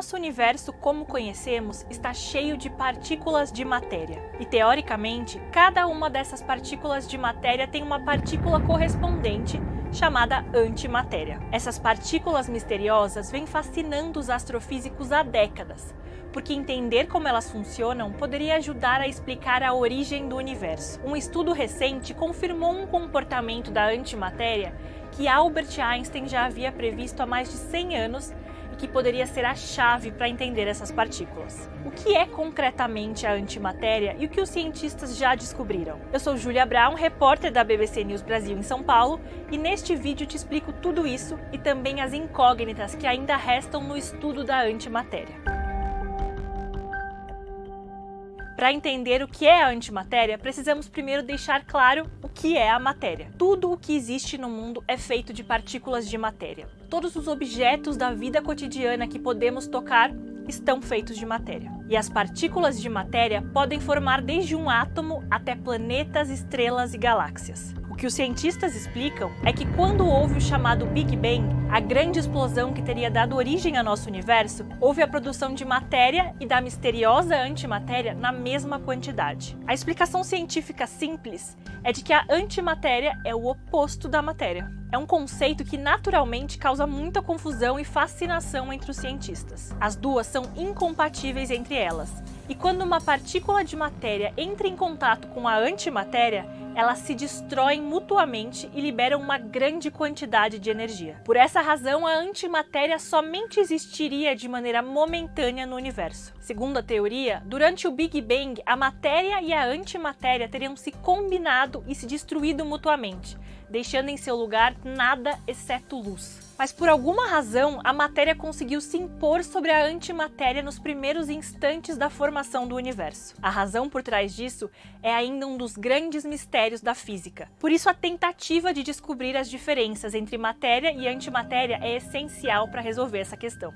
nosso universo, como conhecemos, está cheio de partículas de matéria. E, teoricamente, cada uma dessas partículas de matéria tem uma partícula correspondente chamada antimatéria. Essas partículas misteriosas vêm fascinando os astrofísicos há décadas, porque entender como elas funcionam poderia ajudar a explicar a origem do universo. Um estudo recente confirmou um comportamento da antimatéria que Albert Einstein já havia previsto há mais de 100 anos e que poderia ser a chave para entender essas partículas. O que é concretamente a antimatéria e o que os cientistas já descobriram? Eu sou Júlia Brown, repórter da BBC News Brasil em São Paulo, e neste vídeo te explico tudo isso e também as incógnitas que ainda restam no estudo da antimatéria. Para entender o que é a antimatéria, precisamos primeiro deixar claro o que é a matéria. Tudo o que existe no mundo é feito de partículas de matéria. Todos os objetos da vida cotidiana que podemos tocar estão feitos de matéria. E as partículas de matéria podem formar desde um átomo até planetas, estrelas e galáxias. O que os cientistas explicam é que quando houve o chamado Big Bang, a grande explosão que teria dado origem ao nosso universo, houve a produção de matéria e da misteriosa antimatéria na mesma quantidade. A explicação científica simples é de que a antimatéria é o oposto da matéria. É um conceito que naturalmente causa muita confusão e fascinação entre os cientistas. As duas são incompatíveis entre elas. E quando uma partícula de matéria entra em contato com a antimatéria, elas se destroem mutuamente e liberam uma grande quantidade de energia. Por essa razão, a antimatéria somente existiria de maneira momentânea no universo. Segundo a teoria, durante o Big Bang, a matéria e a antimatéria teriam se combinado e se destruído mutuamente, deixando em seu lugar nada exceto luz. Mas por alguma razão, a matéria conseguiu se impor sobre a antimatéria nos primeiros instantes da formação do universo. A razão por trás disso é ainda um dos grandes mistérios da física. Por isso, a tentativa de descobrir as diferenças entre matéria e antimatéria é essencial para resolver essa questão.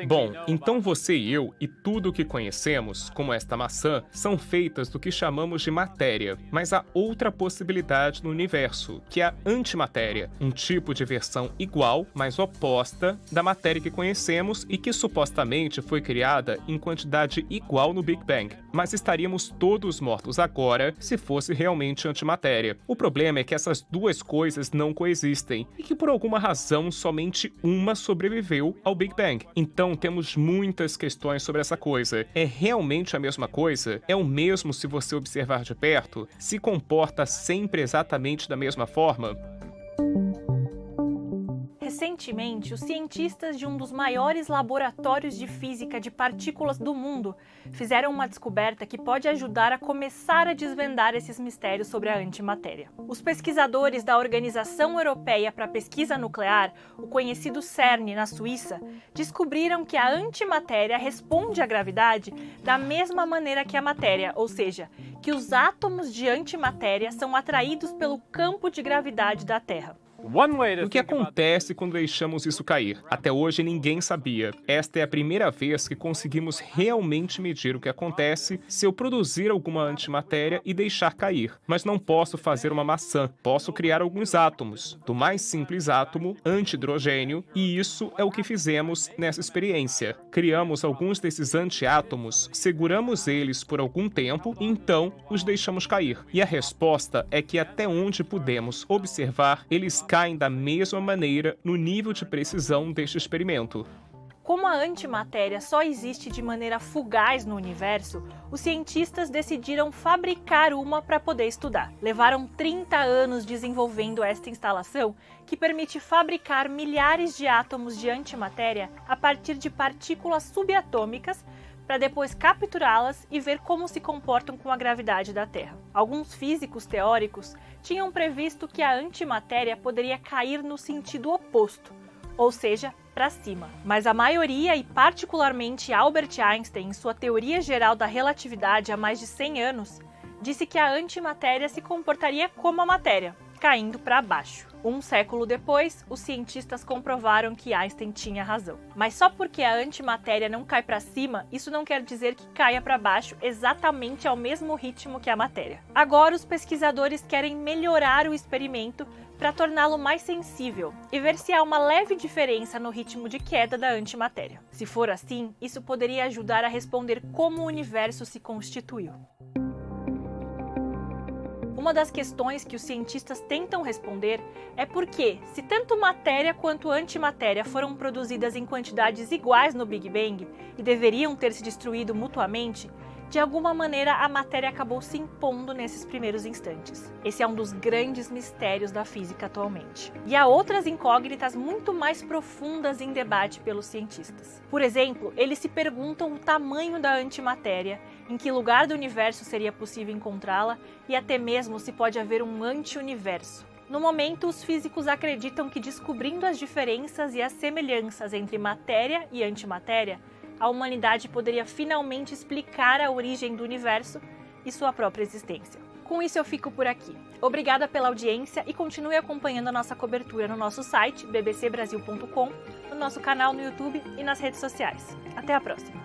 Bom, então você e eu e tudo o que conhecemos, como esta maçã, são feitas do que chamamos de matéria. Mas há outra possibilidade no universo, que é a antimatéria, um tipo de versão igual, mas oposta, da matéria que conhecemos e que supostamente foi criada em quantidade igual no Big Bang. Mas estaríamos todos mortos agora se fosse realmente antimatéria. O problema é que essas duas coisas não coexistem e que por alguma razão somente uma sobreviveu ao Big Bang. Então temos muitas questões sobre essa coisa. É realmente a mesma coisa? É o mesmo se você observar de perto? Se comporta sempre exatamente da mesma forma? Recentemente, os cientistas de um dos maiores laboratórios de física de partículas do mundo fizeram uma descoberta que pode ajudar a começar a desvendar esses mistérios sobre a antimatéria. Os pesquisadores da Organização Europeia para a Pesquisa Nuclear, o conhecido CERN na Suíça, descobriram que a antimatéria responde à gravidade da mesma maneira que a matéria, ou seja, que os átomos de antimatéria são atraídos pelo campo de gravidade da Terra. O que acontece quando deixamos isso cair? Até hoje ninguém sabia. Esta é a primeira vez que conseguimos realmente medir o que acontece se eu produzir alguma antimatéria e deixar cair. Mas não posso fazer uma maçã. Posso criar alguns átomos, do mais simples átomo, antihidrogênio, e isso é o que fizemos nessa experiência. Criamos alguns desses antiátomos, seguramos eles por algum tempo e então os deixamos cair. E a resposta é que até onde pudemos observar, eles caem da mesma maneira no nível de precisão deste experimento. Como a antimatéria só existe de maneira fugaz no universo, os cientistas decidiram fabricar uma para poder estudar. Levaram 30 anos desenvolvendo esta instalação, que permite fabricar milhares de átomos de antimatéria a partir de partículas subatômicas, para depois capturá-las e ver como se comportam com a gravidade da Terra. Alguns físicos teóricos tinham previsto que a antimatéria poderia cair no sentido oposto, ou seja, para cima. Mas a maioria, e particularmente Albert Einstein, em sua teoria geral da relatividade há mais de 100 anos, disse que a antimatéria se comportaria como a matéria, caindo para baixo. Um século depois, os cientistas comprovaram que Einstein tinha razão. Mas só porque a antimatéria não cai para cima, isso não quer dizer que caia para baixo exatamente ao mesmo ritmo que a matéria. Agora, os pesquisadores querem melhorar o experimento para torná-lo mais sensível e ver se há uma leve diferença no ritmo de queda da antimatéria. Se for assim, isso poderia ajudar a responder como o universo se constituiu. Uma das questões que os cientistas tentam responder é porque, se tanto matéria quanto antimatéria foram produzidas em quantidades iguais no Big Bang e deveriam ter se destruído mutuamente, de alguma maneira a matéria acabou se impondo nesses primeiros instantes. Esse é um dos grandes mistérios da física atualmente. E há outras incógnitas muito mais profundas em debate pelos cientistas. Por exemplo, eles se perguntam o tamanho da antimatéria, em que lugar do universo seria possível encontrá-la e até mesmo se pode haver um anti-universo. No momento, os físicos acreditam que descobrindo as diferenças e as semelhanças entre matéria e antimatéria, a humanidade poderia finalmente explicar a origem do universo e sua própria existência. Com isso eu fico por aqui. Obrigada pela audiência e continue acompanhando a nossa cobertura no nosso site bbcbrasil.com, no nosso canal no YouTube e nas redes sociais. Até a próxima!